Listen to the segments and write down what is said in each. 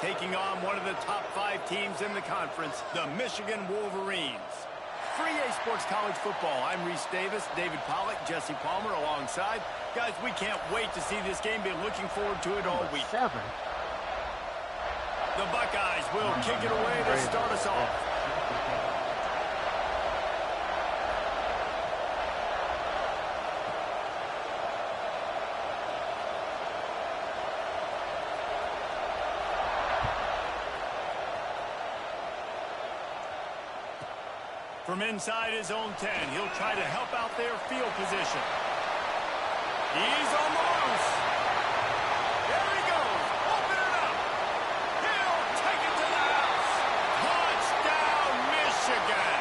taking on one of the top 5 teams in the conference, the Michigan Wolverines. For EA Sports College Football, I'm Reese Davis, David Pollack, Jesse Palmer alongside. Guys, we can't wait to see this game. Been looking forward to it all week. The Buckeyes will kick it away to start us off. From inside his own 10, he'll try to help out their field position. He's on the loose. There he goes. Open it up. He'll take it to the house. Touchdown, Michigan.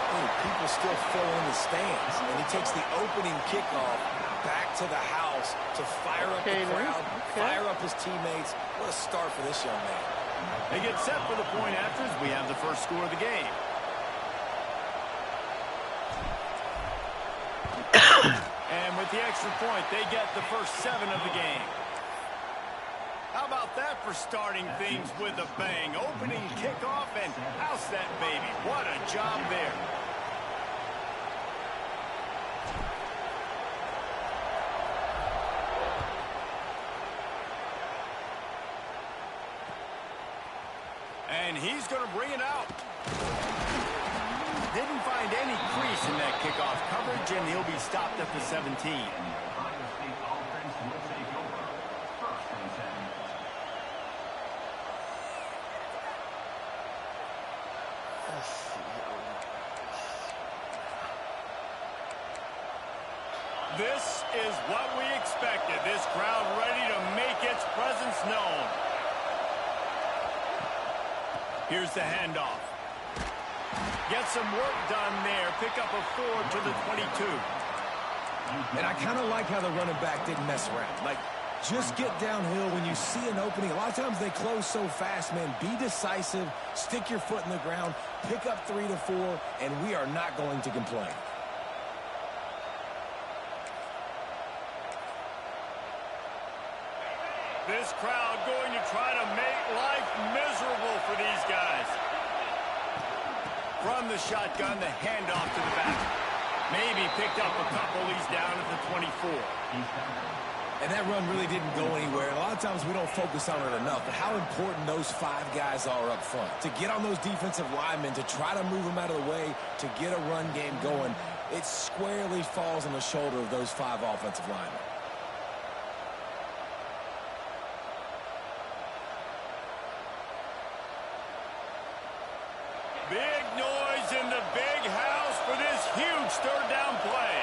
Oh, people still fill in the stands. And he takes the opening kickoff back to the house to fire up the crowd, fire up his teammates. What a start for this young man. They get set for the point after as we have the first score of the game. And with the extra point, they get the first 7 of the game. How about that for starting things with a bang? Opening kickoff and house that baby. What a job there. And he's going to bring it out. Didn't find any crease in that kickoff coverage, and he'll be stopped at the 17. This is what we expected. This crowd ready to make its presence known. Here's the handoff. Get some work done there. Pick up a 4 to the 22. And I kind of like how the running back didn't mess around. Like, just get downhill when you see an opening. A lot of times they close so fast, man. Be decisive. Stick your foot in the ground. Pick up 3 to 4, and we are not going to complain. This crowd going to try to make life miserable for these guys. From the shotgun, the handoff to the back. Maybe picked up a couple. He's down at the 24. And that run really didn't go anywhere. A lot of times we don't focus on it enough, but how important those 5 guys are up front. To get on those defensive linemen, to try to move them out of the way, to get a run game going, it squarely falls on the shoulder of those 5 offensive linemen. Big noise in the big house for this huge third down play.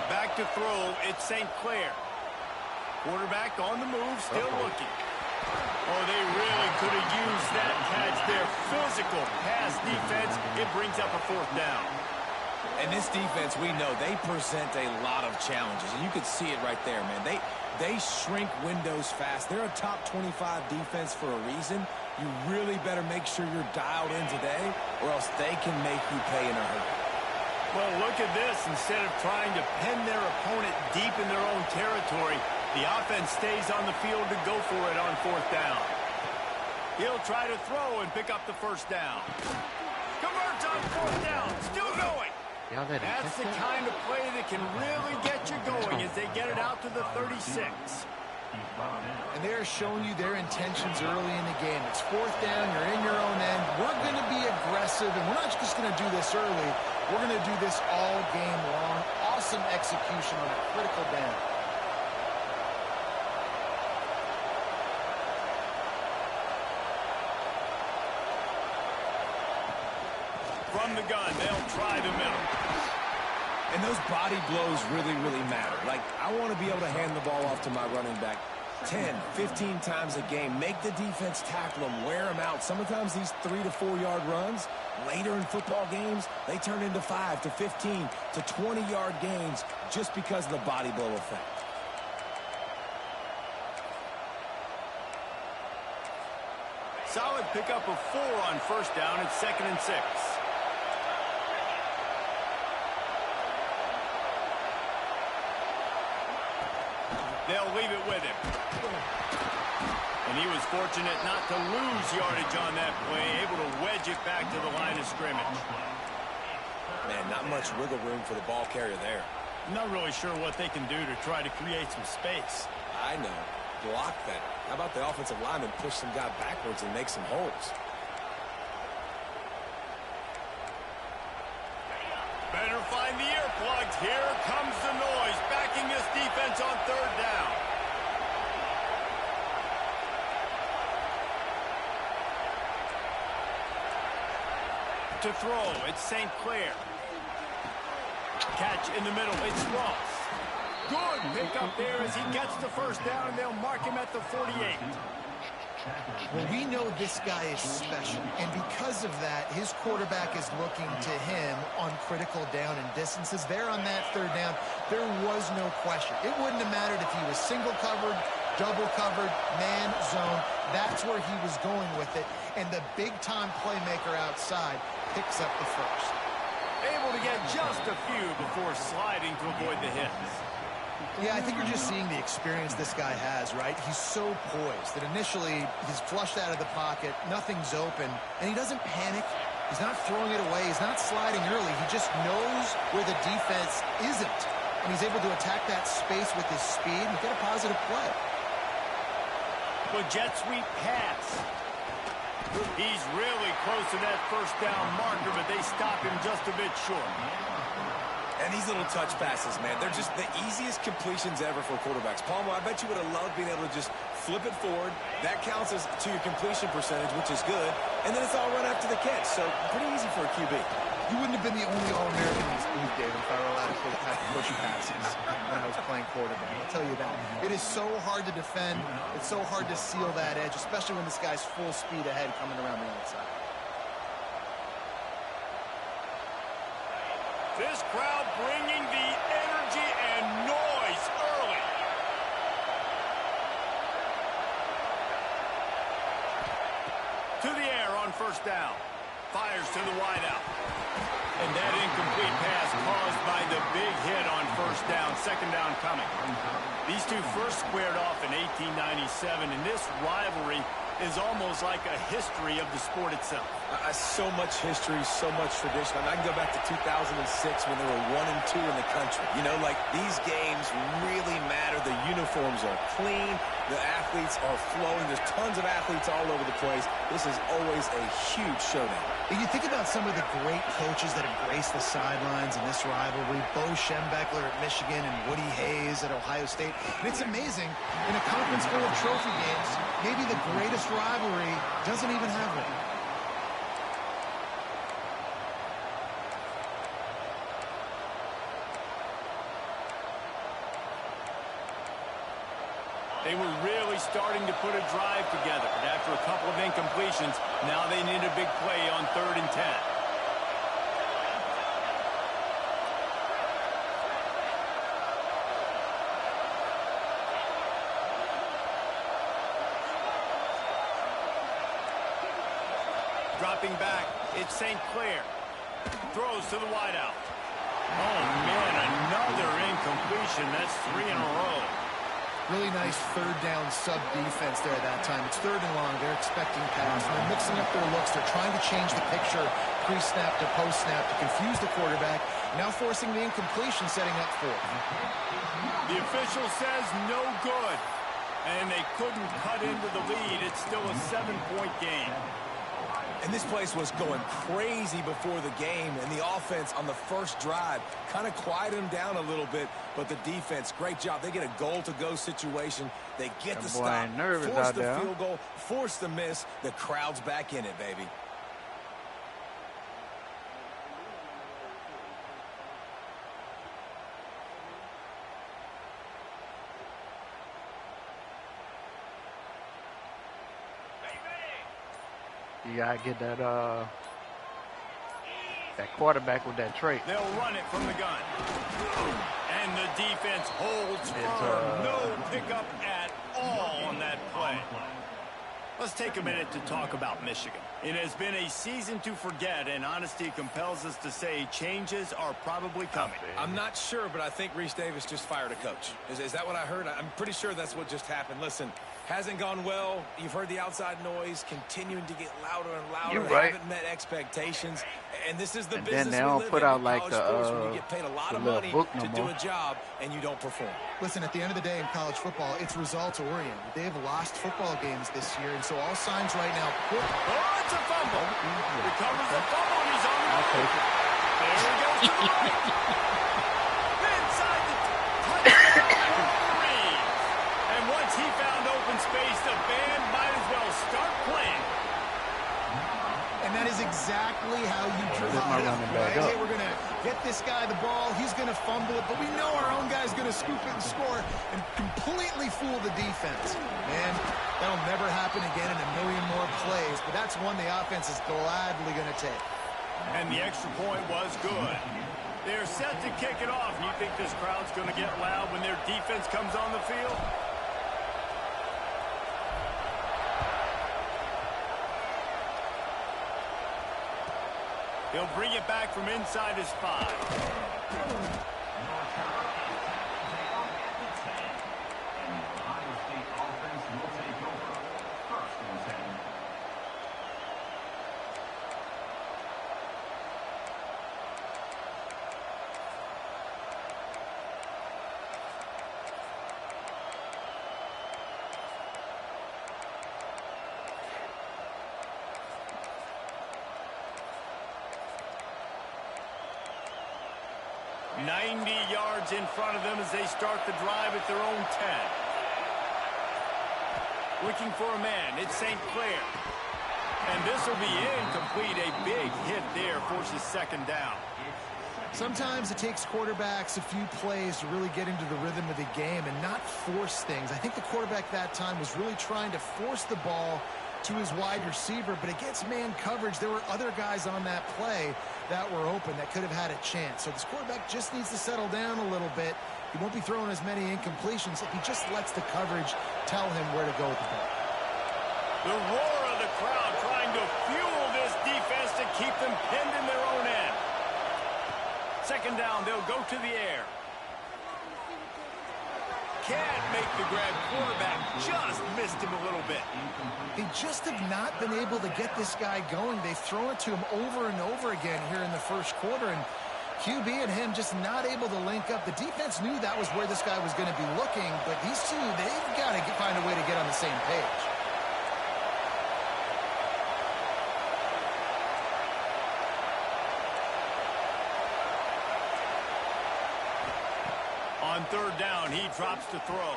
Back to throw, it's St. Clair. Quarterback on the move, still looking. Oh, they really could have used that catch there. Physical pass defense, it brings up a 4th down. And this defense, we know, they present a lot of challenges. And you can see it right there, man. They shrink windows fast. They're a top 25 defense for a reason. You really better make sure you're dialed in today, or else they can make you pay in a hurry. Well, look at this. Instead of trying to pin their opponent deep in their own territory, the offense stays on the field to go for it on 4th down. He'll try to throw and pick up the 1st down. Converts on 4th down. Still going. That's the kind of play that can really get you going as they get it out to the 36. And they're showing you their intentions early in the game. It's 4th down. You're in your own end. We're going to be aggressive, and we're not just going to do this early. We're going to do this all game long. Awesome execution on a critical down. From the gun, they'll try the middle. And those body blows really, really matter. Like, I want to be able to hand the ball off to my running back 10, 15 times a game. Make the defense tackle them, wear them out. Sometimes these 3 to 4 yard runs, later in football games, they turn into 5 to 15 to 20-yard gains just because of the body blow effect. Solid pickup of 4 on 1st down. It's 2nd and 6. They'll leave it with him. And he was fortunate not to lose yardage on that play, able to wedge it back to the line of scrimmage. Man, not much wiggle room for the ball carrier there. I'm not really sure what they can do to try to create some space. I know. Block that. How about the offensive lineman push some guy backwards and make some holes? Better find the earplugs. Here comes the noise, backing this defense on third down. To throw, it's St. Clair. Catch in the middle, it's Ross. Good pick up there as he gets the first down, and they'll mark him at the 48. Well, we know this guy is special, and because of that, his quarterback is looking to him on critical down and distances. There on that third down, there was no question. It wouldn't have mattered if he was single covered, double covered, man, zone. That's where he was going with it, and the big-time playmaker outside picks up the first. Able to get just a few before sliding to avoid the hits. Yeah, I think you're just seeing the experience this guy has, right? He's so poised that initially he's flushed out of the pocket, nothing's open, and he doesn't panic. He's not throwing it away. He's not sliding early. He just knows where the defense isn't, and he's able to attack that space with his speed and get a positive play. Well, jet sweep pass. He's really close to that first down marker, but they stop him just a bit short. And these little touch passes, man, they're just the easiest completions ever for quarterbacks. Palmer, I bet you would have loved being able to just flip it forward. That counts as to your completion percentage, which is good. And then it's all run after the catch. So pretty easy for a QB. You wouldn't have been the only All-American in this league, David, if I were allowed to play the type of pushy passes when I was playing quarterback. I'll tell you that. It is so hard to defend. It's so hard to seal that edge, especially when this guy's full speed ahead coming around the outside. This crowd bringing the energy and noise early. To the air on first down. Fires to the wideout. And that incomplete pass caused by the big hit on first down. Second down coming. These two first squared off in 1897, and this rivalry is almost like a history of the sport itself. So much history, so much tradition. I mean, I can go back to 2006 when they were 1 and 2 in the country. You know, like, these games really matter. The uniforms are clean. The athletes are flowing. There's tons of athletes all over the place. This is always a huge showdown. You think about some of the great coaches that embrace the sidelines in this rivalry. Bo Schembechler at Michigan and Woody Hayes at Ohio State. And it's amazing, in a conference full of trophy games, maybe the greatest rivalry doesn't even have one. They were really starting to put a drive together, but after a couple of incompletions, now they need a big play on 3rd and 10. Dropping back, it's St. Clair. Throws to the wideout. Oh, man, another incompletion. That's 3 in a row. Really nice third down sub defense there at that time. It's 3rd and long. They're expecting pass. And they're mixing up their looks. They're trying to change the picture pre-snap to post-snap to confuse the quarterback. Now forcing the incompletion, setting up 4th. The official says no good. And they couldn't cut into the lead. It's still a 7-point game. And this place was going crazy before the game, and the offense on the first drive kind of quieted them down a little bit, but the defense, great job. They get a goal-to-go situation. They get the stop, force the field goal, force the miss. The crowd's back in it, baby. You gotta get that quarterback with that trait. They'll run it from the gun. And the defense holds firm. No pickup at all on that play. Let's take a minute to talk about Michigan. It has been a season to forget, and honesty compels us to say changes are probably coming. I'm not sure, but I think Reese Davis just fired a coach. Is that what I heard? I'm pretty sure that's what just happened. Listen, hasn't gone well. You've heard the outside noise continuing to get louder and louder. You're They right. haven't met expectations, and this is the And business then they we don't live put in. out In like college the, sports, when you get paid a lot of little money book no to do more. a job and you don't perform. Listen, at the end of the day in college football, it's results-oriented. They've lost football games this year, and so all signs right now point. Oh, it's a fumble. Recovers the fumble, and he's on the I'll move. take it. There he goes to the right. Inside the touchdown Wolverines. And once he found open space, the band might as well start playing. And that is exactly how you draw This might it up, run it back right? up. Hey, we're going to get this guy the ball. He's going to fumble it, but we know our own guy's going to scoop it and score and completely fool the defense. Man, that'll never happen again in a million more plays, but that's one the offense is gladly going to take. And the extra point was good. They're set to kick it off. You think this crowd's going to get loud when their defense comes on the field? He'll bring it back from inside his 5. .90 yards in front of them as they start the drive at their own 10. Looking for a man. It's St. Clair. And this will be incomplete. A big hit there forces second down. Sometimes it takes quarterbacks a few plays to really get into the rhythm of the game and not force things. I think the quarterback that time was really trying to force the ball to his wide receiver, but against man coverage, there were other guys on that play that were open that could have had a chance. So this quarterback just needs to settle down a little bit. He won't be throwing as many incompletions if he just lets the coverage tell him where to go with the ball. The roar of the crowd trying to fuel this defense to keep them pinned in their own end. Second down, they'll go to the air. Can't make the grab. Quarterback just missed him a little bit. They just have not been able to get this guy going. They've thrown it to him over and over again here in the first quarter, and QB and him just not able to link up. The defense knew that was where this guy was going to be looking, but these two, they've got to find a way to get on the same page. On third down, he drops to throw.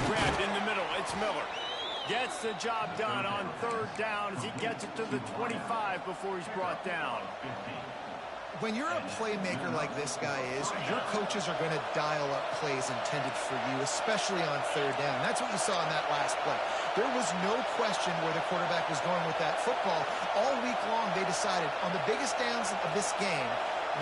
Grabbed in the middle, it's Miller. Gets the job done on third down as he gets it to the 25 before he's brought down. When you're a playmaker like this guy is, your coaches are going to dial up plays intended for you, especially on third down. That's what you saw in that last play. There was no question where the quarterback was going with that football. All week long, they decided on the biggest downs of this game,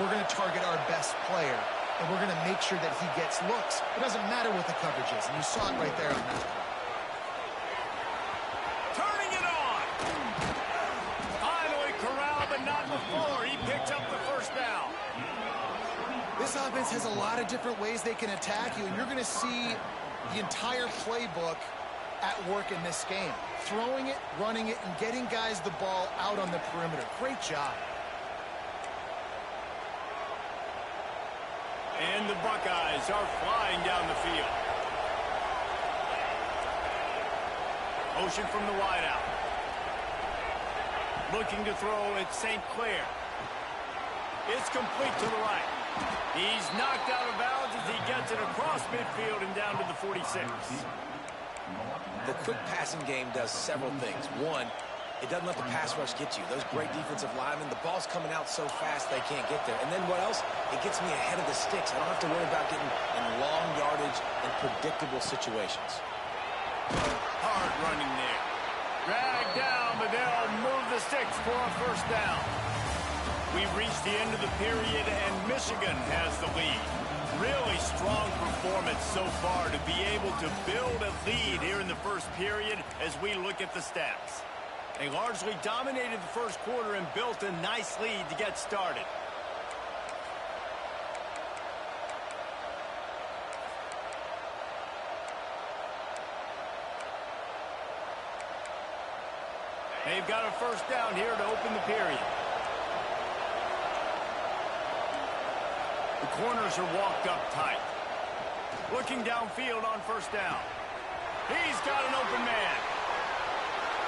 we're going to target our best player, and we're going to make sure that he gets looks. It doesn't matter what the coverage is, and you saw it right there on that play. Turning it on. Finally corralled, but not before. He picks up the first down. This offense has a lot of different ways they can attack you, and you're going to see the entire playbook at work in this game. Throwing it, running it, and getting guys the ball out on the perimeter. Great job. And the Buckeyes are flying down the field. Motion from the wideout. Looking to throw at St. Clair. It's complete to the right. He's knocked out of bounds as he gets it across midfield and down to the 46. The quick passing game does several things. One, it doesn't let the pass rush get you. Those great defensive linemen, the ball's coming out so fast they can't get there. And then what else? It gets me ahead of the sticks. I don't have to worry about getting in long yardage and predictable situations. Hard running there. Dragged down, but they'll move the sticks for a first down. We've reached the end of the period, and Michigan has the lead. Really strong performance so far to be able to build a lead here in the first period as we look at the stats. They largely dominated the first quarter and built a nice lead to get started. They've got a first down here to open the period. The corners are walked up tight. Looking downfield on first down. He's got an open man.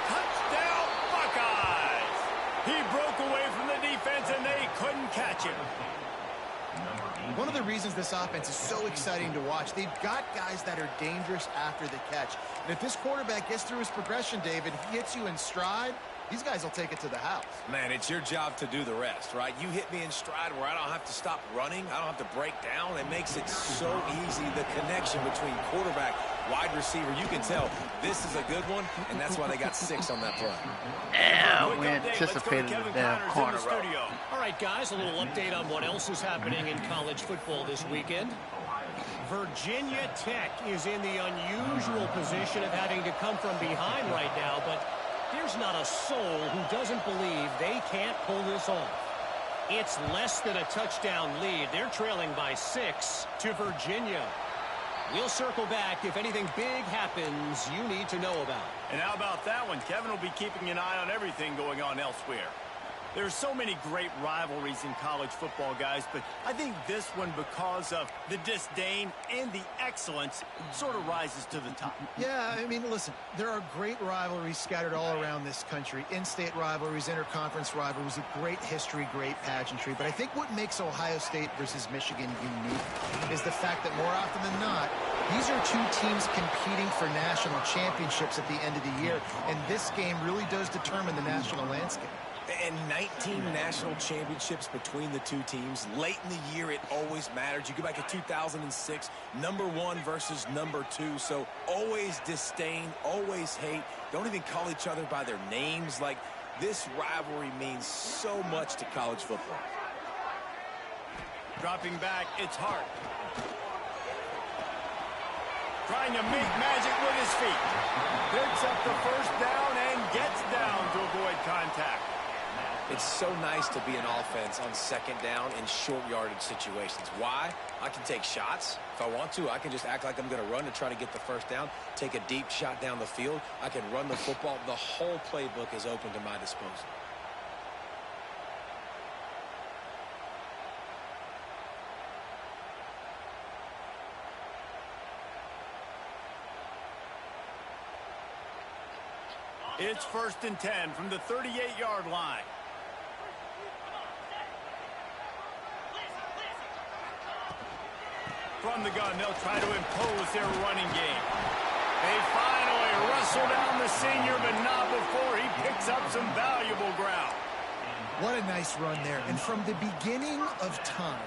Touchdown, Buckeyes! He broke away from the defense, and they couldn't catch him. One of the reasons this offense is so exciting to watch, they've got guys that are dangerous after the catch. And if this quarterback gets through his progression, David, he hits you in stride, these guys will take it to the house. Man, it's your job to do the rest, right? You hit me in stride where I don't have to stop running. I don't have to break down. It makes it so easy, the connection between quarterback, wide receiver. You can tell this is a good one, and that's why they got 6 on that play. Yeah, we anticipated the damn corner route. All right, guys, a little update on what else is happening in college football this weekend. Virginia Tech is in the unusual position of having to come from behind right now, but there's not a soul who doesn't believe they can't pull this off. It's less than a touchdown lead. They're trailing by 6 to Virginia. We'll circle back if anything big happens you need to know about. And how about that one? Kevin will be keeping an eye on everything going on elsewhere. There's so many great rivalries in college football, guys, but I think this one, because of the disdain and the excellence, sort of rises to the top. Yeah, I mean, listen, there are great rivalries scattered all around this country. In-state rivalries, interconference rivalries, a great history, great pageantry. But I think what makes Ohio State versus Michigan unique is the fact that more often than not, these are two teams competing for national championships at the end of the year. And this game really does determine the national landscape. And 19 national championships between the two teams. Late in the year, it always mattered. You go back to 2006, #1 versus #2. So always disdain, always hate. Don't even call each other by their names. Like, this rivalry means so much to college football. Dropping back, it's Hart. Trying to make magic with his feet. Picks up the first down and gets down to avoid contact. It's so nice to be an offense on second down in short yardage situations. Why? I can take shots. If I want to, I can just act like I'm going to run and try to get the first down, take a deep shot down the field. I can run the football. The whole playbook is open to my disposal. It's 1st and 10 from the 38-yard line. From the gun, they'll try to impose their running game. They finally wrestle down the senior, but not before he picks up some valuable ground. What a nice run there. And from the beginning of time,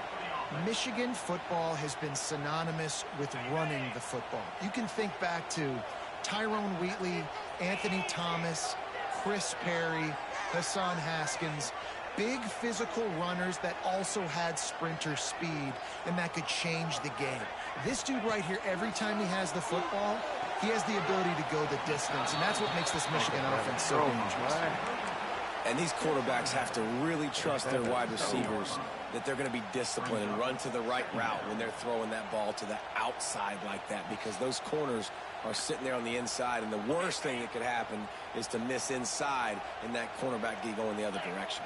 Michigan football has been synonymous with running the football. You can think back to Tyrone Wheatley, Anthony Thomas, Chris Perry, Hassan Haskins. Big physical runners that also had sprinter speed and that could change the game. This dude right here, every time he has the football, he has the ability to go the distance, and that's what makes this Michigan offense so dangerous. And these quarterbacks have to really trust their wide receivers that they're going to be disciplined and run to the right route when they're throwing that ball to the outside like that, because those corners are sitting there on the inside, and the worst thing that could happen is to miss inside and that cornerback get going the other direction.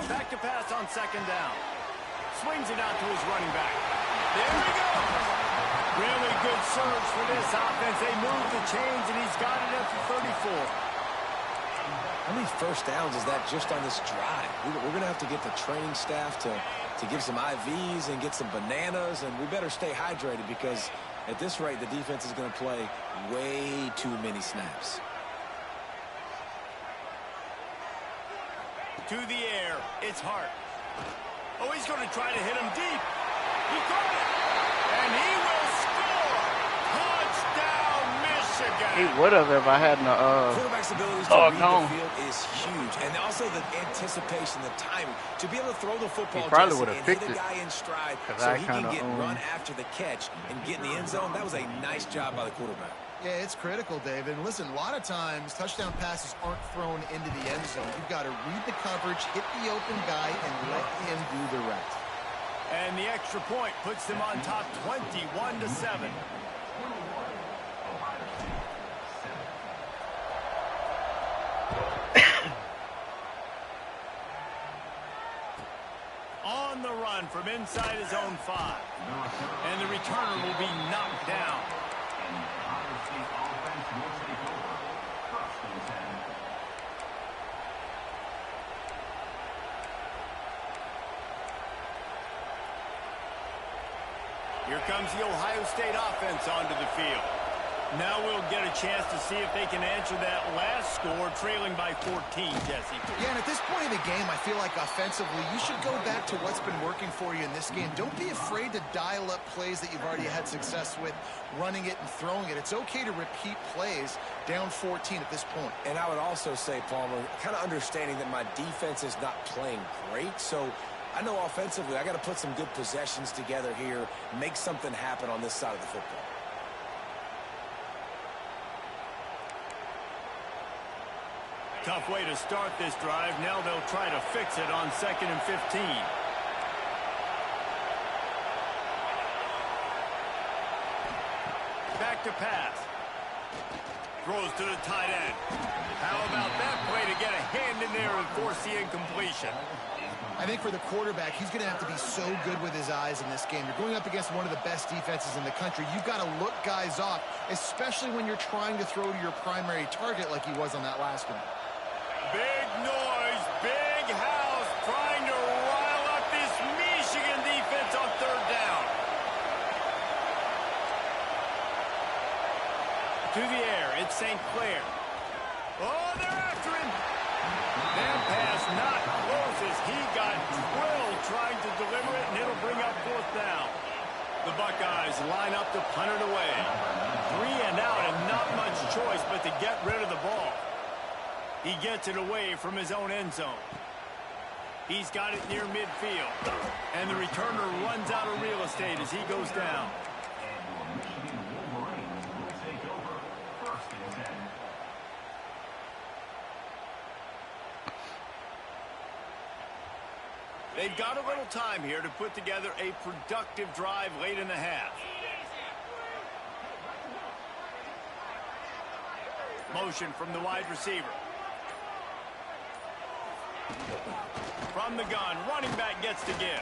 Back to pass on second down. Swings it out to his running back. There we go. Really good surge for this offense. They moved the chains, and he's got it at the 34. How many first downs is that just on this drive? We're going to have to get the training staff to give some IVs and get some bananas, and we better stay hydrated because at this rate, the defense is going to play way too many snaps. To the air, it's Hart. Oh, he's going to try to hit him deep. He caught it, and he will score. Touchdown, Michigan. He would have if I hadn't. Quarterback's ability to read the field is huge, and also the anticipation, the timing to be able to throw the football. He probably would have and picked hit a it guy in stride, so he can get run after the catch and get in the end zone. That was a nice job by the quarterback. Yeah, it's critical, David. And listen, a lot of times touchdown passes aren't thrown into the end zone. You've got to read the coverage, hit the open guy, and let him do the rest. And the extra point puts them on top 21-7. On the run from inside his own 5. And the returner will be knocked down. Here comes the Ohio State offense onto the field. Now we'll get a chance to see if they can answer that last score, trailing by 14, Jesse. Yeah, and at this point in the game, I feel like offensively, you should go back to what's been working for you in this game. Don't be afraid to dial up plays that you've already had success with, running it and throwing it. It's okay to repeat plays down 14 at this point. And I would also say, Palmer, kind of understanding that my defense is not playing great, so I know offensively I got to put some good possessions together here, make something happen on this side of the football. Tough way to start this drive. Now they'll try to fix it on 2nd and 15. Back to pass. Throws to the tight end. How about that play to get a hand in there and force the incompletion? I think for the quarterback, he's going to have to be so good with his eyes in this game. You're going up against one of the best defenses in the country. You've got to look guys off, especially when you're trying to throw to your primary target like he was on that last one. Big noise, big house, trying to rile up this Michigan defense on 3rd down. To the air, it's St. Clair. Oh, they're after him. That pass not close as he got drilled trying to deliver it, and it'll bring up 4th down. The Buckeyes line up to punt it away. 3 and out and not much choice but to get rid of the ball. He gets it away from his own end zone. He's got it near midfield. And the returner runs out of real estate as he goes down. They've got a little time here to put together a productive drive late in the half. Motion from the wide receiver. From the gun, running back gets to give.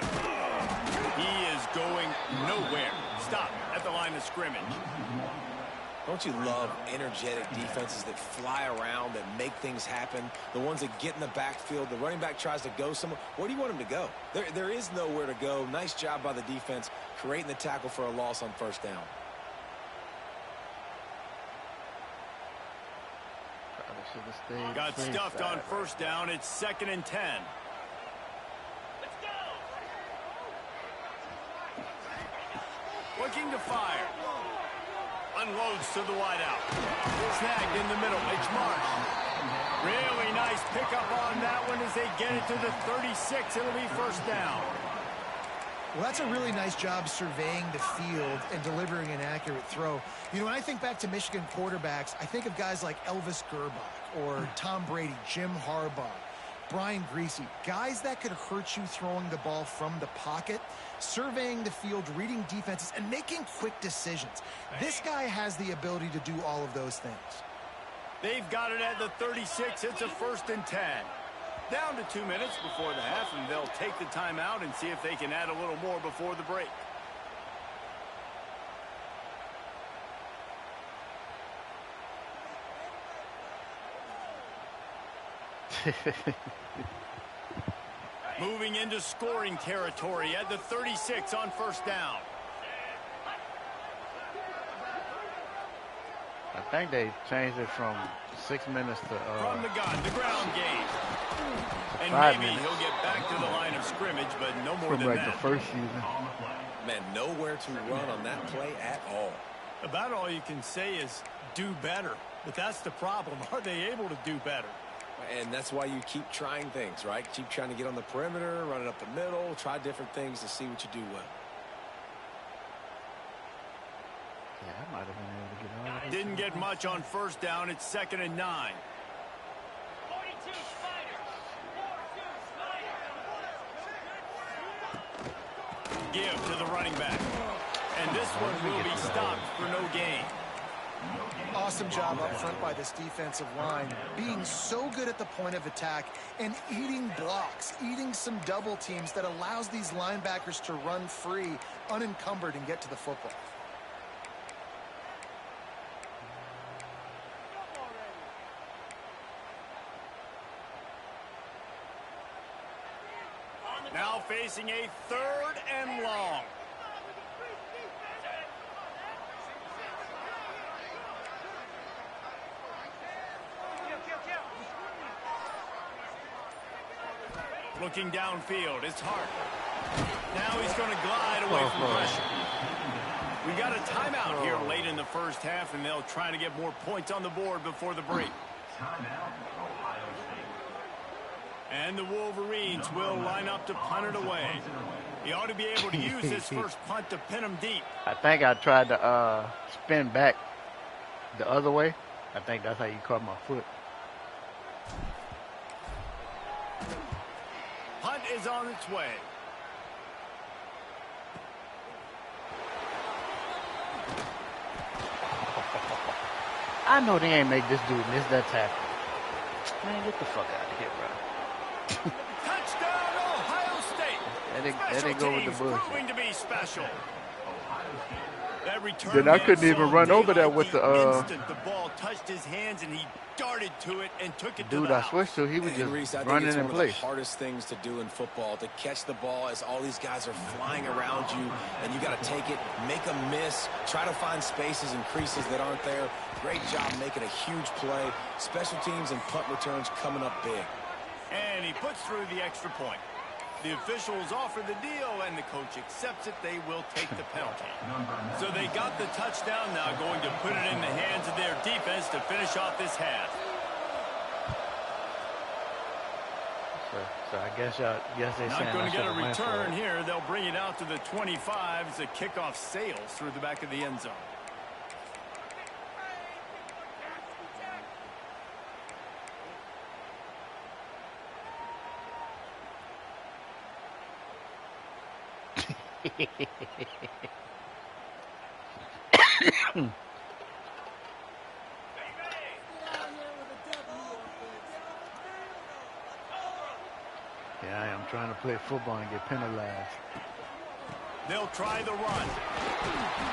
He is going nowhere. Stop at the line of scrimmage. Don't you love energetic defenses that fly around, that make things happen? The ones that get in the backfield, the running back tries to go somewhere. Where do you want him to go? There is nowhere to go. Nice job by the defense, creating the tackle for a loss on 1st down. Got stuffed on 1st down. It's 2nd and 10. Looking to fire. Unloads to the wideout. Snagged in the middle. It's Marsh. Really nice pickup on that one as they get it to the 36. It'll be 1st down. Well, that's a really nice job surveying the field and delivering an accurate throw. You know, when I think back to Michigan quarterbacks, I think of guys like Elvis Gerbach or Tom Brady, Jim Harbaugh, Brian Griese, guys that could hurt you throwing the ball from the pocket, surveying the field, reading defenses, and making quick decisions. This guy has the ability to do all of those things. They've got it at the 36. It's a 1st and 10. Down to 2 minutes before the half, and they'll take the timeout and see if they can add a little more before the break. Moving into scoring territory at the 36 on 1st down. I think they changed it from 6 minutes to from the gun, the ground game. And maybe he'll get back to the line of scrimmage, but no more than that. The first season. Man, nowhere to run on that play at all. About all you can say is do better. But that's the problem. Are they able to do better? And that's why you keep trying things, right? Keep trying to get on the perimeter, run it up the middle, try different things to see what you do well. Yeah, I might have been able to get all of it. Didn't get much on first down. It's 2nd and 9. 42 Spiders. 42 Spiders. Give to the running back. And this one will be stopped for no gain. Awesome job up front by this defensive line, being so good at the point of attack and eating blocks, eating some double teams that allows these linebackers to run free, unencumbered, and get to the football. Now facing a 3rd and long. Looking downfield, it's Hart. Now he's going to glide away from pressure. We got a timeout here late in the first half, and they'll try to get more points on the board before the break. And the Wolverines will line up to punt it away. He ought to be able to use his first punt to pin him deep. I think I tried to spin back the other way. I think that's how you caught my foot. Punt is on its way. I know they ain't make this dude miss that tackle. Man, get the fuck out of here, bro. Touchdown, Ohio State. There they go with the bullshit. Proving to be special. That return Then I couldn't even run over that with the instant the ball touched his hands and he darted to it and took it to dude the I house. switched to, he was And Reese, just I think running it's in one of place. the hardest things to do in football, to catch the ball as all these guys are flying around you, and you got to take it, make a miss, try to find spaces and creases that aren't there. Great job making a huge play. Special teams and punt returns coming up big. And he puts through the extra point. The officials offer the deal, and the coach accepts it. They will take the penalty. So they got the touchdown, now going to put it in the hands of their defense to finish off this half. So I guess they're Not saying going I to get a should've went for return it. here. They'll bring it out to the 25 as the kickoff sails through the back of the end zone. Yeah, I am trying to play football and get penalized. They'll try the run.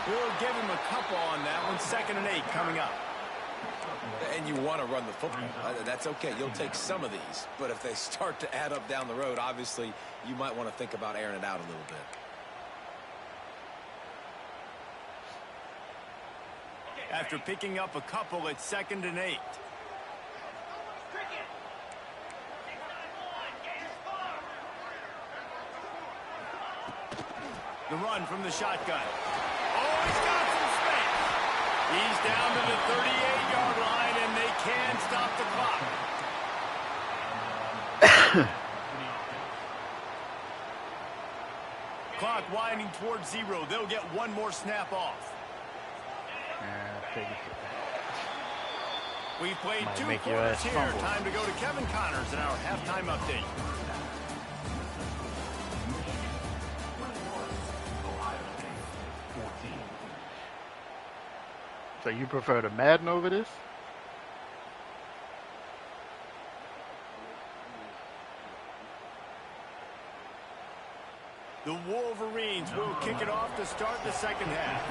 We'll give him a couple on that one. 2nd and 8 coming up. And you want to run the football. That's okay. You'll take some of these. But if they start to add up down the road, obviously, you might want to think about airing it out a little bit. After picking up a couple, it's 2nd and 8. The run from the shotgun. Oh, he's got some space. He's down to the 38-yard line, and they can stop the clock. Clock winding towards 0. They'll get one more snap off. We've played Might 2 make your quarters ass here. fumble. Time to go to Kevin Connors in our halftime update. So you prefer the Madden over this? The Wolverines will kick it off to start the second half.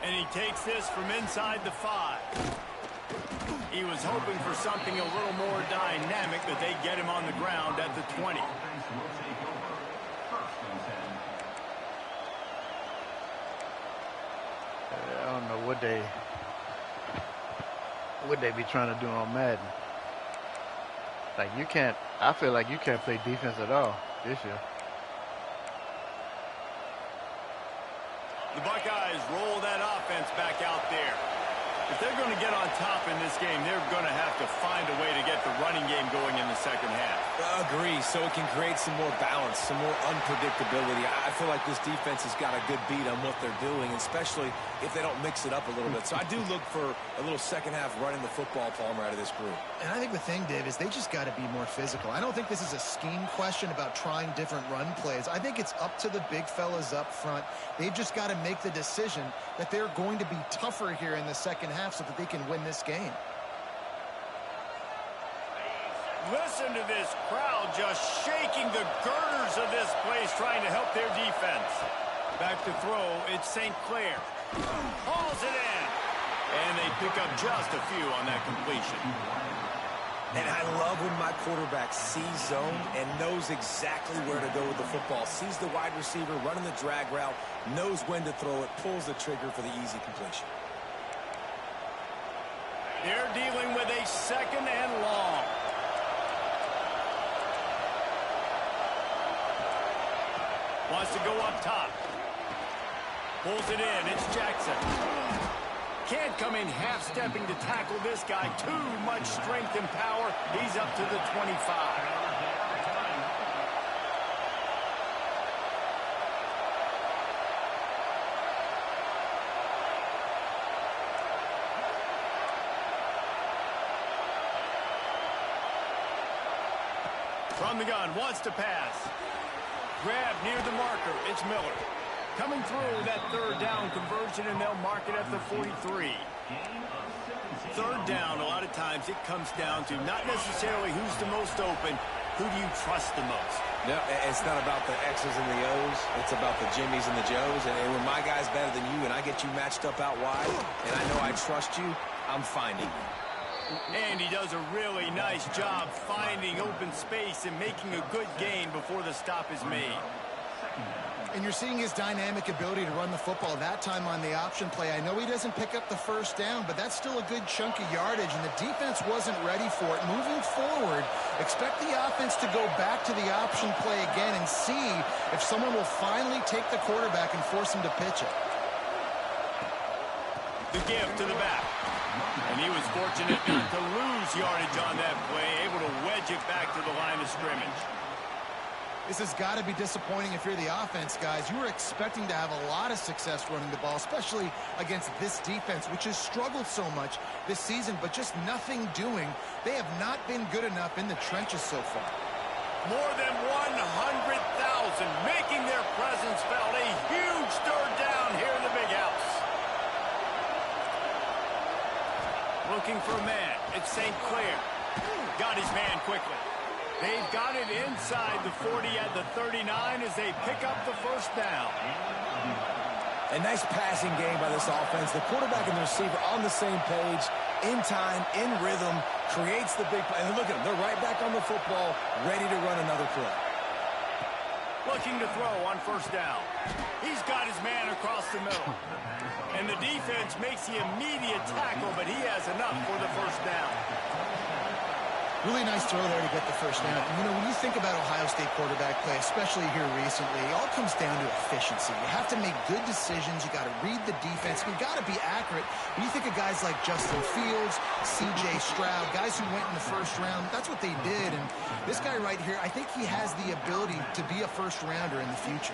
And he takes this from inside the 5. He was hoping for something a little more dynamic, but they get him on the ground at the 20. I don't know what they be trying to do on Madden. Like you can't. I feel like you can't play defense at all this year. The Buckeyes roll that offense back out there. If they're going to get on top in this game, they're going to have to find a way to get the running game going in the second half. Agree, so it can create some more balance, some more unpredictability. I feel like this defense has got a good beat on what they're doing, especially if they don't mix it up a little bit. So I do look for a little second half running the football, Palmer, out of this group. And I think the thing, Dave, is they just got to be more physical. I don't think this is a scheme question about trying different run plays. I think it's up to the big fellas up front. They've just got to make the decision that they're going to be tougher here in the second half so that they can win this game. Listen to this crowd just shaking the girders of this place trying to help their defense. Back to throw, it's St. Clair. Hauls it in. And they pick up just a few on that completion. And I love when my quarterback sees zone and knows exactly where to go with the football. Sees the wide receiver running the drag route, knows when to throw it, pulls the trigger for the easy completion. They're dealing with a second and long. Wants to go up top. Pulls it in. It's Jackson. Can't come in half-stepping to tackle this guy. Too much strength and power. He's up to the 25. From the gun, wants to pass. Grab near the marker. It's Miller. Coming through that third down conversion, and they'll mark it at the 43. Third down, a lot of times it comes down to not necessarily who's the most open, who do you trust the most? No, it's not about the X's and the O's. It's about the Jimmies and the Joes. And when my guy's better than you and I get you matched up out wide, and I know I trust you, I'm finding you. And he does a really nice job finding open space and making a good gain before the stop is made. And you're seeing his dynamic ability to run the football that time on the option play. I know he doesn't pick up the first down, but that's still a good chunk of yardage, and the defense wasn't ready for it. Moving forward, expect the offense to go back to the option play again and see if someone will finally take the quarterback and force him to pitch it. The give to the back. And he was fortunate not to lose yardage on that play, able to wedge it back to the line of scrimmage. This has got to be disappointing if you're the offense, guys. You were expecting to have a lot of success running the ball, especially against this defense, which has struggled so much this season, but just nothing doing. They have not been good enough in the trenches so far. More than 100,000 making their presence felt. A huge third down here in the big house. Looking for a man. It's St. Clair. Got his man quickly. They've got it inside the 40 at the 39 as they pick up the first down. A nice passing game by this offense. The quarterback and the receiver on the same page, in time, in rhythm, creates the big play. And look at them. They're right back on the football, ready to run another play. Looking to throw on first down. He's got his man across the middle. And the defense makes the immediate tackle, but he has enough for the first down. Really nice throw there to get the first down. And, you know, when you think about Ohio State quarterback play, especially here recently, it all comes down to efficiency. You have to make good decisions. You got to read the defense. You got to be accurate. When you think of guys like Justin Fields, C.J. Stroud, guys who went in the first round, that's what they did. And this guy right here, I think he has the ability to be a first-rounder in the future.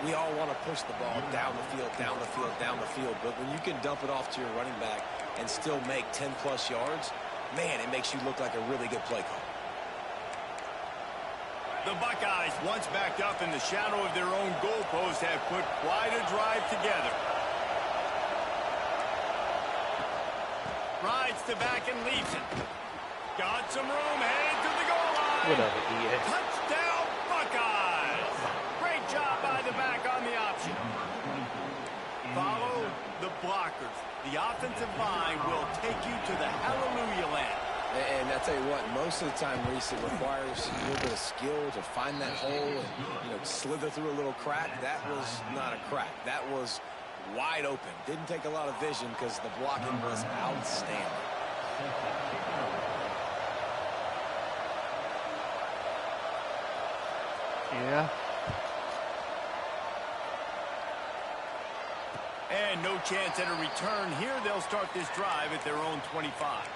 We all want to push the ball down the field, down the field, down the field. But when you can dump it off to your running back and still make 10-plus yards, man, it makes you look like a really good play call. The Buckeyes, once backed up in the shadow of their own goalpost, have put quite a drive together. Rides to back and leaves it. Got some room, headed to the goal line. Whatever, EA. Touchdown, Buckeyes. Great job by the back on the option. Follow the blockers. The offensive line will take you to the hallelujah land. And I tell you what, most of the time, Reese, it requires a little bit of skill to find that hole and, you know, slither through a little crack. That was not a crack. That was wide open. Didn't take a lot of vision because the blocking was outstanding. Yeah. And no chance at a return here. They'll start this drive at their own 25.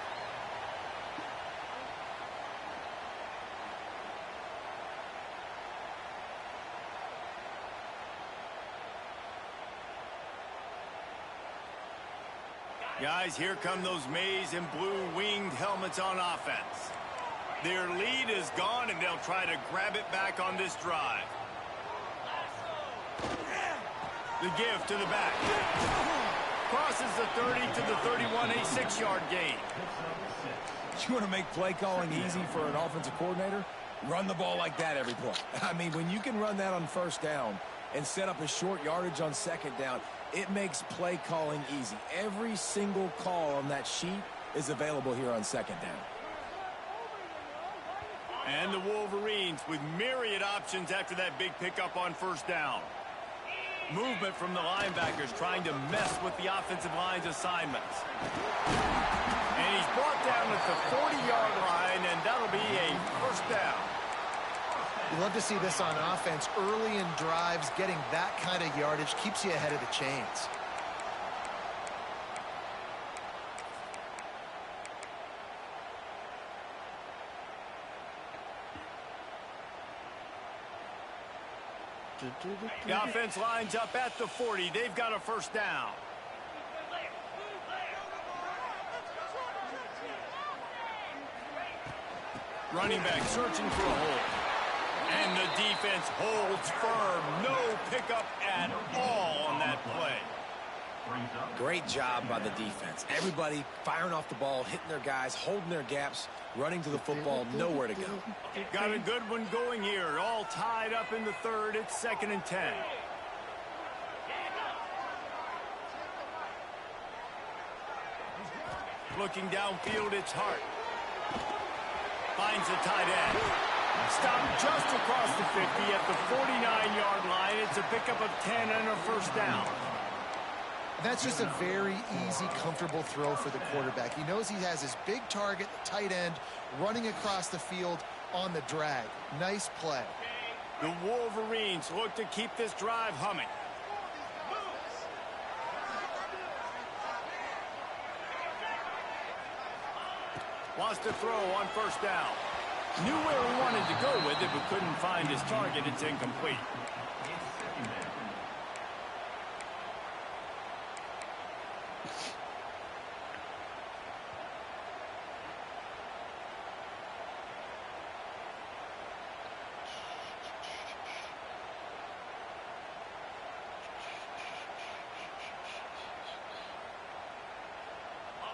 Guys, here come those maize and blue winged helmets on offense. Their lead is gone, and they'll try to grab it back on this drive. The give to the back. Crosses the 30 to the 31, a 6-yard gain. You want to make play calling easy for an offensive coordinator? Run the ball like that every play. I mean, when you can run that on first down and set up a short yardage on second down, it makes play calling easy. Every single call on that sheet is available here on second down. And the Wolverines with myriad options after that big pickup on first down. Movement from the linebackers trying to mess with the offensive line's assignments. And he's brought down at the 40-yard line, and that'll be a first down. You love to see this on offense. Early in drives, getting that kind of yardage keeps you ahead of the chains. The offense lines up at the 40. They've got a first down. Running back searching for a hole. And the defense holds firm. No pickup at all on that play. Great job by the defense. Everybody firing off the ball, hitting their guys, holding their gaps, running to the football, nowhere to go. Got a good one going here. All tied up in the third. It's 2nd and 10. Looking downfield, it's Hart. Finds the tight end. Stopped just across the 50 at the 49-yard line. It's a pickup of 10 and a first down. That's just a very easy, comfortable throw for the quarterback. He knows he has his big target, the tight end, running across the field on the drag. Nice play. The Wolverines look to keep this drive humming. Wants to throw on first down. Knew where he wanted to go with it, but couldn't find his target. It's incomplete.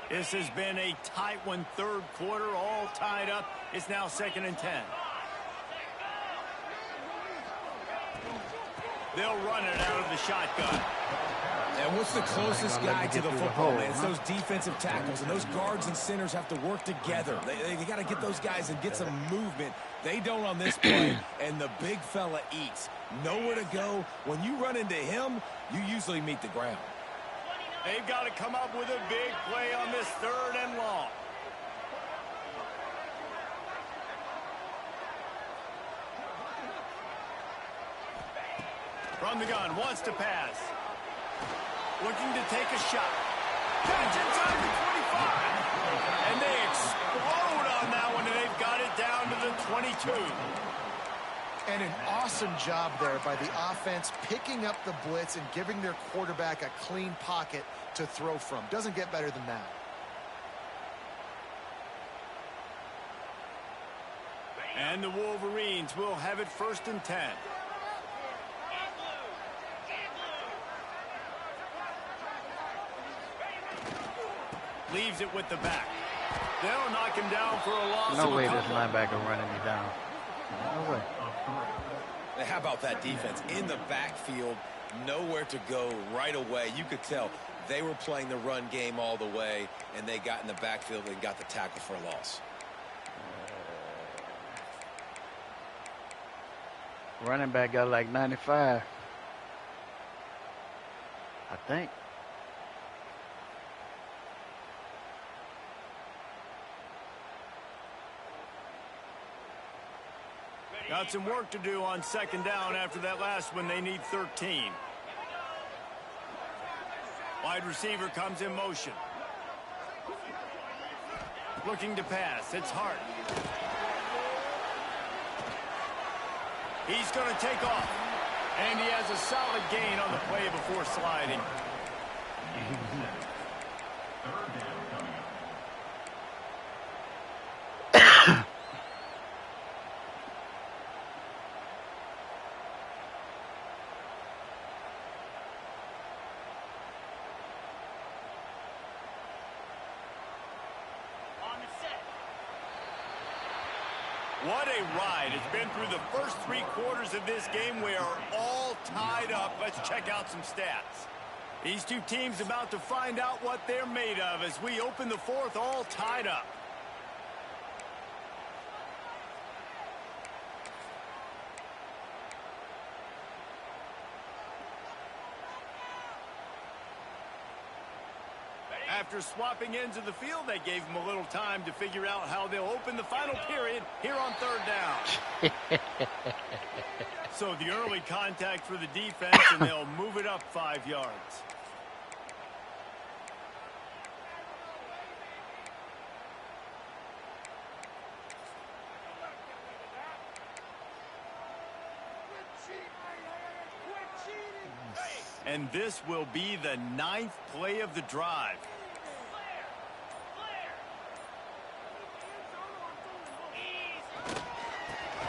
This has been a tight one, third quarter, all tied up. It's now 2nd and 10. They'll run it out of the shotgun. And what's the closest guy to the football, man? It's those defensive tackles, and those guards and centers have to work together. They got to get those guys and get some movement. They don't on this play, and the big fella eats. Nowhere to go. When you run into him, you usually meet the ground. They've got to come up with a big play on this 3rd and long. From the gun, wants to pass. Looking to take a shot. Catch inside the 25. And they explode on that one, and they've got it down to the 22. And an awesome job there by the offense, picking up the blitz and giving their quarterback a clean pocket to throw from. Doesn't get better than that. And the Wolverines will have it 1st and 10. Leaves it with the back. They'll knock him down for a loss. No way this linebacker running me down. No way. How about that defense? In the backfield, nowhere to go right away. You could tell they were playing the run game all the way, and they got in the backfield and got the tackle for a loss. Running back got like 95. I think. Got some work to do on second down after that last one. They need 13. Wide receiver comes in motion. Looking to pass. It's Hart. He's going to take off. And he has a solid gain on the play before sliding. What a ride. It's been through the first 3 quarters of this game. We are all tied up. Let's check out some stats. These two teams about to find out what they're made of as we open the 4th all tied up. After swapping ends of the field, they gave them a little time to figure out how they'll open the final period here on 3rd down. So the early contact for the defense, and they'll move it up 5 yards. And this will be the 9th play of the drive.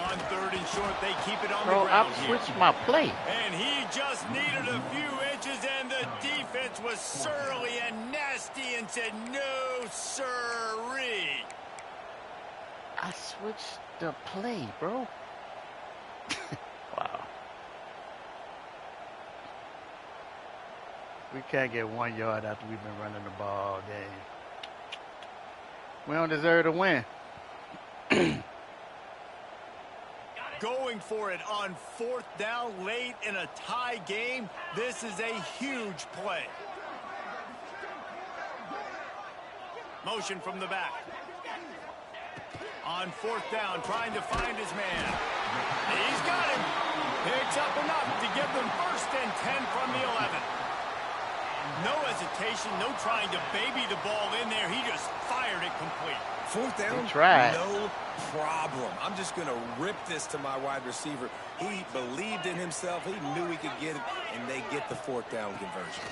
On 3rd and short, they keep it on the ground. I've switched my play. And he just needed a few inches, and the defense was surly and nasty and said, no, sirree. I switched the play, bro. Wow. We can't get 1 yard after we've been running the ball all game. We don't deserve to win. Going for it on 4th down late in a tie game. This is a huge play. Motion from the back. On 4th down, trying to find his man. He's got him. Picks up enough to give them 1st and 10 from the 11. No hesitation, no trying to baby the ball in there. He just fired it complete. 4th down, no problem. I'm just going to rip this to my wide receiver. He believed in himself. He knew he could get it, and they get the 4th down conversion.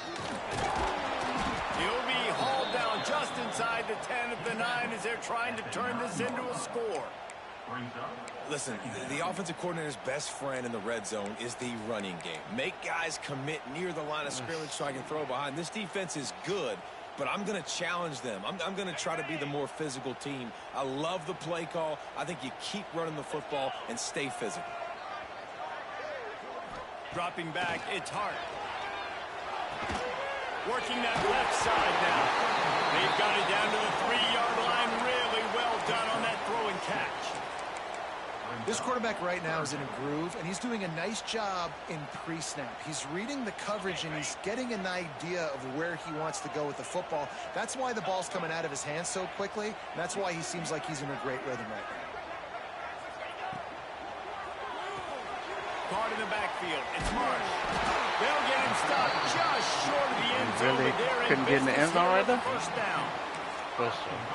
He'll be hauled down just inside the 10 of the 9 as they're trying to turn this into a score. Listen, the offensive coordinator's best friend in the red zone is the running game. Make guys commit near the line of scrimmage so I can throw behind. This defense is good, but I'm going to challenge them. I'm going to try to be the more physical team. I love the play call. I think you keep running the football and stay physical. Dropping back, it's Hart. Working that left side now. They've got it down to the 3-yard line. Really well done on that throw and catch. This quarterback right now is in a groove, and he's doing a nice job in pre-snap. He's reading the coverage, and he's getting an idea of where he wants to go with the football. That's why the ball's coming out of his hands so quickly, and that's why he seems like he's in a great rhythm right now. Caught in the backfield. It's Marsh. They'll get him stopped just short of the end zone. Really couldn't get in the end zone right there? 1st down.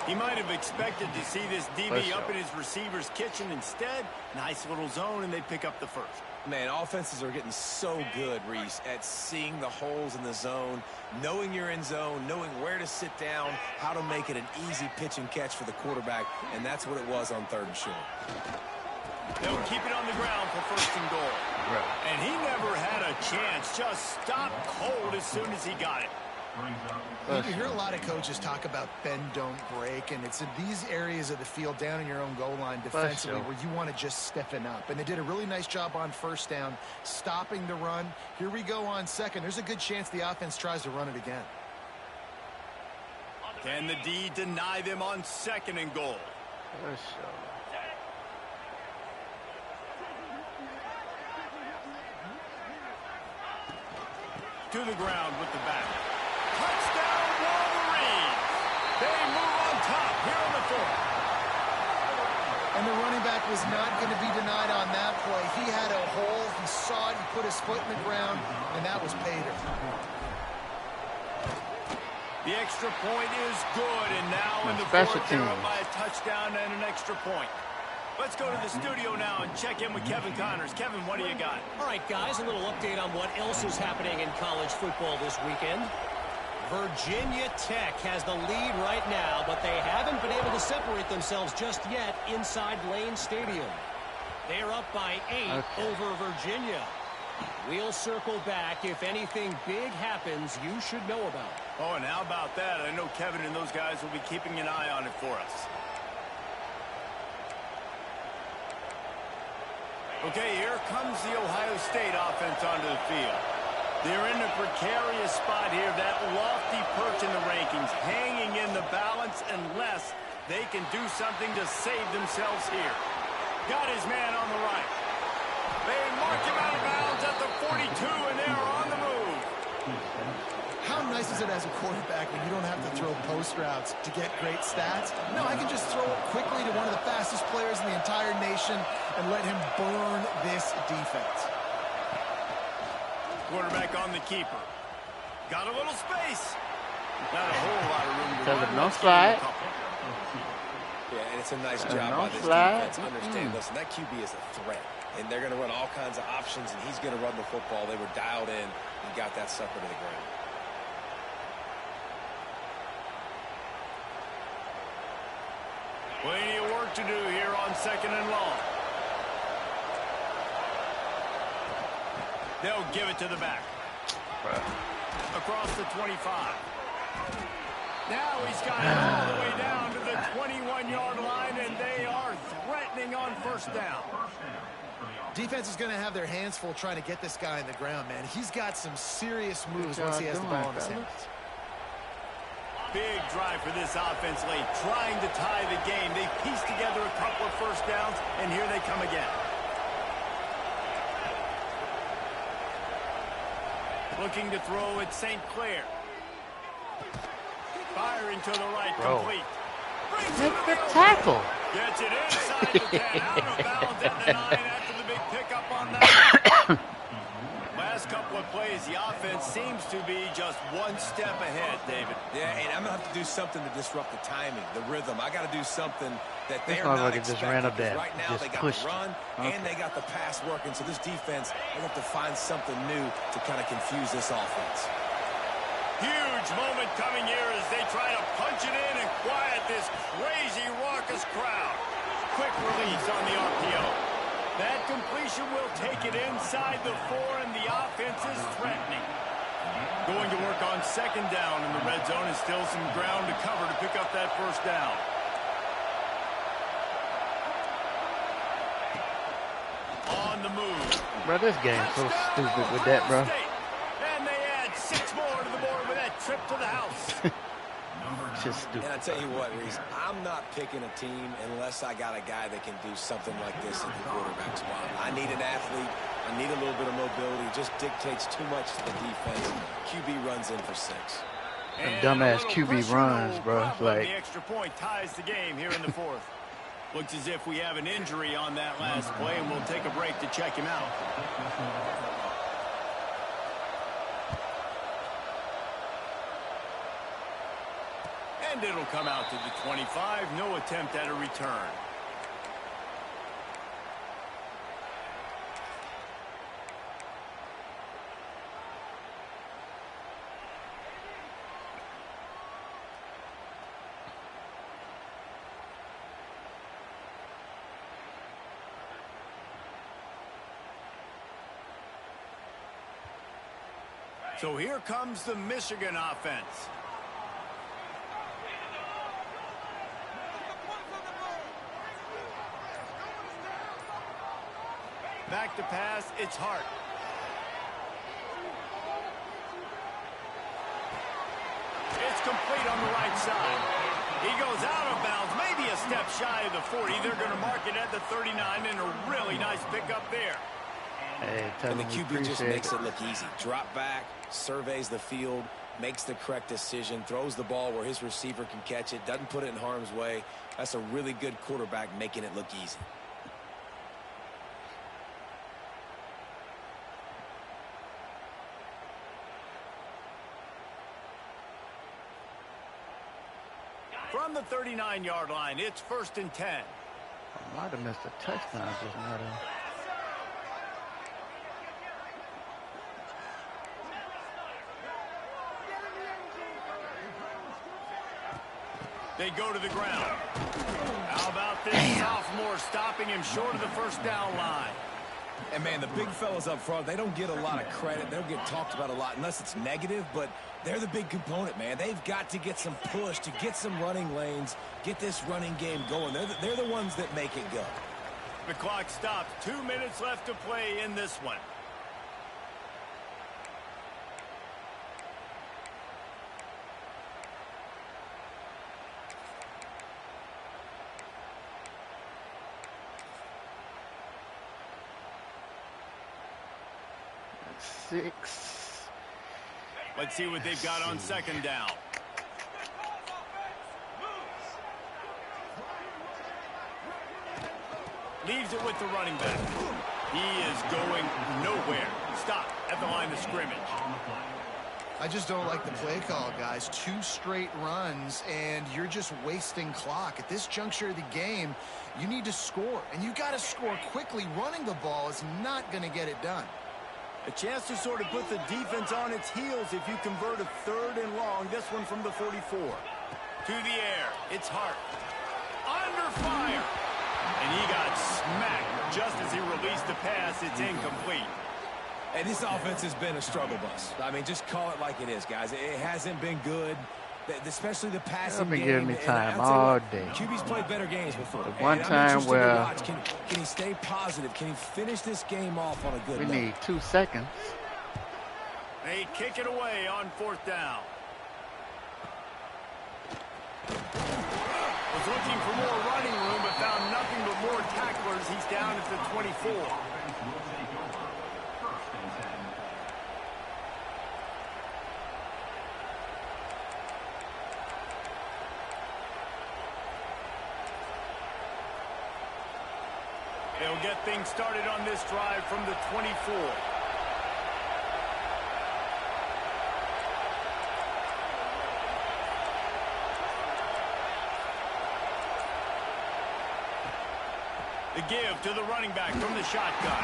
He might have expected to see this DB up in his receiver's kitchen. Instead, nice little zone, and they pick up the 1st. Man, offenses are getting so good, Reese, at seeing the holes in the zone, knowing you're in zone, knowing where to sit down, how to make it an easy pitch and catch for the quarterback, and that's what it was on 3rd and short. They'll keep it on the ground for 1st and goal. Right. And he never had a chance. Just stopped cold as soon as he got it. You hear a lot of coaches talk about bend, don't break, and it's in these areas of the field down in your own goal line defensively where you want to just stiffen up. And they did a really nice job on 1st down, stopping the run. Here we go on 2nd. There's a good chance the offense tries to run it again. Can the D deny them on 2nd and goal? To the ground with the back. Touchdown, Wolverines! They move on top here on the 4th. And the running back quarterback was not going to be denied on that play. He had a hole. He saw it. He put his foot in the ground, and that was paydirt. The extra point is good, and now in the fourth, they're up by a touchdown and an extra point. Let's go to the studio now and check in with Kevin Connors. Kevin, what do you got? All right, guys, a little update on what else is happening in college football this weekend. Virginia Tech has the lead right now, but they haven't been able to separate themselves just yet inside Lane Stadium. They're up by 8 over Virginia. We'll circle back. If anything big happens, you should know about it. Oh, and how about that? I know Kevin and those guys will be keeping an eye on it for us. Okay, here comes the Ohio State offense onto the field. They're in a precarious spot here, that lofty perch in the rankings, hanging in the balance unless they can do something to save themselves here. Got his man on the right. They mark him out of bounds at the 42, and they're on the move. How nice is it as a quarterback when you don't have to throw post routes to get great stats? No, I can just throw it quickly to one of the fastest players in the entire nation and let him burn this defense. Quarterback on the keeper. Got a little space. Not a whole lot of room to run. No slide. Yeah, and it's a nice job by this defense. Understand, listen, that QB is a threat. And they're going to run all kinds of options, and he's going to run the football. They were dialed in and got that sucker to the ground. Plenty of work to do here on 2nd and long. They'll give it to the back. Across the 25. Now he's got it all the way down to the 21-yard line, and they are threatening on 1st down. Defense is going to have their hands full trying to get this guy in the ground, man. He's got some serious moves once he has the ball in his hands. Big drive for this offense late, trying to tie the game. They pieced together a couple of 1st downs, and here they come again. Looking to throw at St. Clair. Firing to the right, complete. Make the tackle. Gets it inside the 10, out of bounds at the 9 after the big pickup on that. Last couple of plays, the offense seems to be just one step ahead, David. Yeah, and I'm going to have to do something to disrupt the timing, the rhythm. I got to do something that they're not expecting. Just ran up there. Right now, they got the run, and they got the pass working. So this defense, they have to find something new to kind of confuse this offense. Huge moment coming here as they try to punch it in and quiet this crazy, raucous crowd. Quick release on the RPO. That completion will take it inside the 4, and the offense is threatening. Going to work on 2nd down, and the red zone is still some ground to cover to pick up that 1st down. On the move. Bro, this game's so stupid with that, bro. And they add 6 more to the board with that trip to the house. Just stupid. And I tell you what, Reese, I'm not picking a team unless I got a guy that can do something like this in the quarterback spot. I need an athlete. I need a little bit of mobility. It just dictates too much to the defense. QB runs in for 6. And dumbass QB runs, bro. Like, the extra point ties the game here in the 4th. Looks as if we have an injury on that last play, and we'll take a break to check him out. And it'll come out to the 25. No attempt at a return. So here comes the Michigan offense. Back to pass, it's Hart. It's complete on the right side. He goes out of bounds, maybe a step shy of the 40. They're going to mark it at the 39, and a really nice pickup there. hey, And the QB just makes it look easy. Drop back, surveys the field, makes the correct decision, throws the ball where his receiver can catch it, doesn't put it in harm's way. That's a really good quarterback making it look easy. the 39-yard line. It's 1st and 10. I might have missed a touchdown just now. They go to the ground. How about this sophomore stopping him short of the 1st down line? And, man, the big fellas up front, they don't get a lot of credit. They don't get talked about a lot unless it's negative, but they're the big component, man. They've got to get some push, to get some running lanes, get this running game going. They're the ones that make it go. The clock stops. 2 minutes left to play in this one. Six. Let's see what they've got on 2nd down. Leaves it with the running back. He is going nowhere. Stop at the line of scrimmage. I just don't like the play call, guys. 2 straight runs, and you're just wasting clock. At this juncture of the game, you need to score, and you got to score quickly. Running the ball is not going to get it done. A chance to sort of put the defense on its heels if you convert a 3rd and long. This one from the 44. To the air. It's Hart. Under fire. And he got smacked just as he released the pass. It's incomplete. And this offense has been a struggle bus. I mean, just call it like it is, guys. It hasn't been good, especially the passing game. They've been giving me time all day. QB's played better games before. The one time where can he stay positive? Can he finish this game off on a good note? We need 2 seconds. They kick it away on 4th down. Was looking for more running room, but found nothing but more tacklers. He's down at the 24. They'll get things started on this drive from the 24. The give to the running back from the shotgun.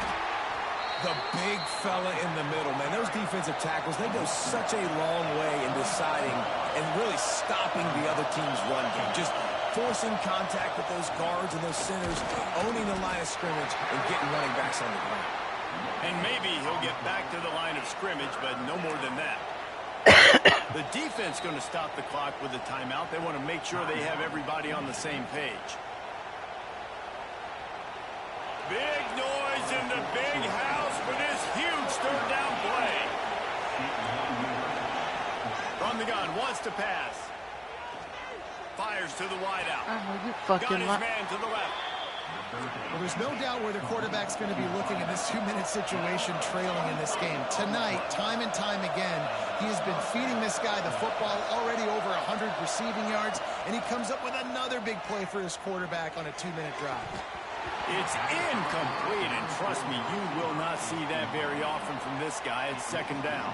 The big fella in the middle, man. Those defensive tackles, they go such a long way in deciding and really stopping the other team's run game. Just forcing contact with those guards and those centers, owning the line of scrimmage, and getting running backs on the ground. And maybe he'll get back to the line of scrimmage, but no more than that. The defense going to stop the clock with a timeout. They want to make sure they have everybody on the same page. Big noise in the big house for this huge 3rd down play. From the gun, wants to pass. Fires to the wideout. You fucking got his man to the left. Well, there's no doubt where the quarterback's going to be looking in this 2-minute situation, trailing in this game. Tonight, time and time again, he has been feeding this guy the football, already over 100 receiving yards, and he comes up with another big play for his quarterback on a 2-minute drive. It's incomplete, and trust me, you will not see that very often from this guy. It's 2nd down.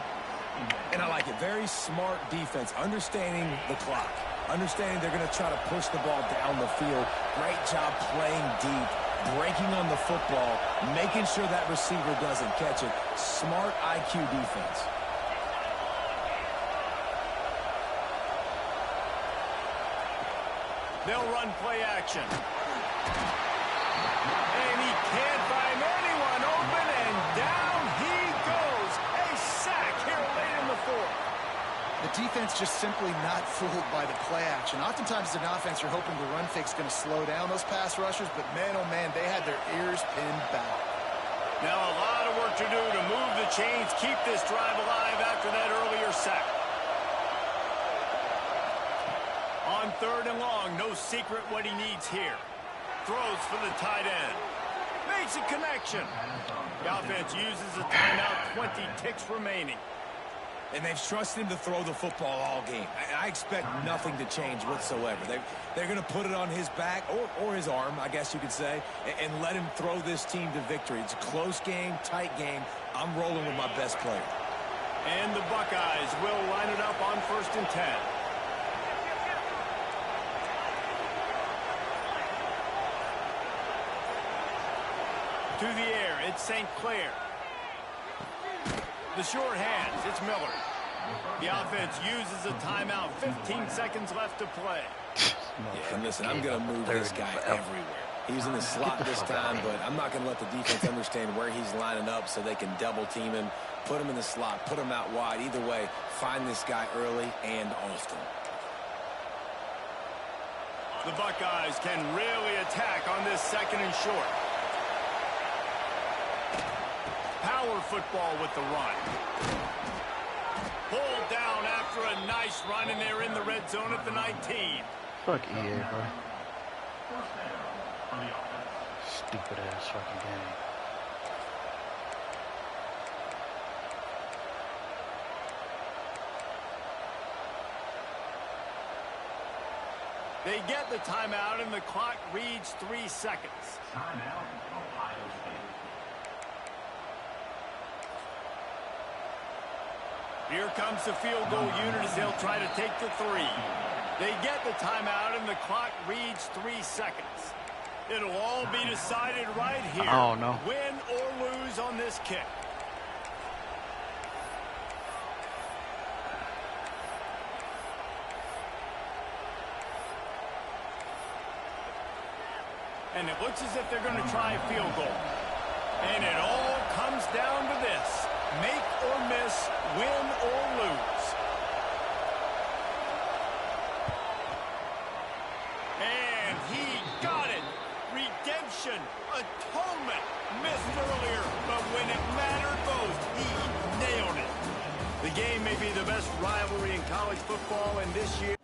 And I like it. Very smart defense, understanding the clock, understanding they're going to try to push the ball down the field. Great job playing deep, breaking on the football, making sure that receiver doesn't catch it. Smart IQ defense. They'll run play action. And he can't find anyone open, and down he goes. A sack here late in the 4th. The defense just simply not fooled by the play action. Oftentimes as an offense, you're hoping the run fake's going to slow down those pass rushers, but man, oh man, they had their ears pinned back. Now a lot of work to do to move the chains, keep this drive alive after that earlier sack. On 3rd and long, no secret what he needs here. Throws for the tight end. Makes a connection. The offense uses a timeout, 20 ticks remaining. And they've trusted him to throw the football all game. I expect nothing to change whatsoever. They're going to put it on his back, or his arm, I guess you could say, and let him throw this team to victory. It's a close game, tight game. I'm rolling with my best player. And the Buckeyes will line it up on 1st and 10. To the air, it's St. Clair. The short hands, it's Miller. The offense uses a timeout. 15 seconds left to play. Yeah, and listen, I'm going to move this guy everywhere. He's in the slot this time, but I'm not going to let the defense understand where he's lining up so they can double team him, put him in the slot, put him out wide. Either way, find this guy early and often. The Buckeyes can really attack on this second and short. Power football with the run. Pulled down after a nice run, and they're in the red zone at the 19. Fuck EA, bro. Stupid ass fucking game. They get the timeout, and the clock reads 3 seconds. Here comes the field goal unit as they'll try to take the 3. They get the timeout, and the clock reads 3 seconds. It'll all be decided right here. Oh, no. Win or lose on this kick. And it looks as if they're going to try a field goal. And it all comes down to this. Make or miss, win or lose. And he got it. Redemption, atonement. Missed earlier, but when it mattered most, he nailed it. The game may be the best rivalry in college football, and this year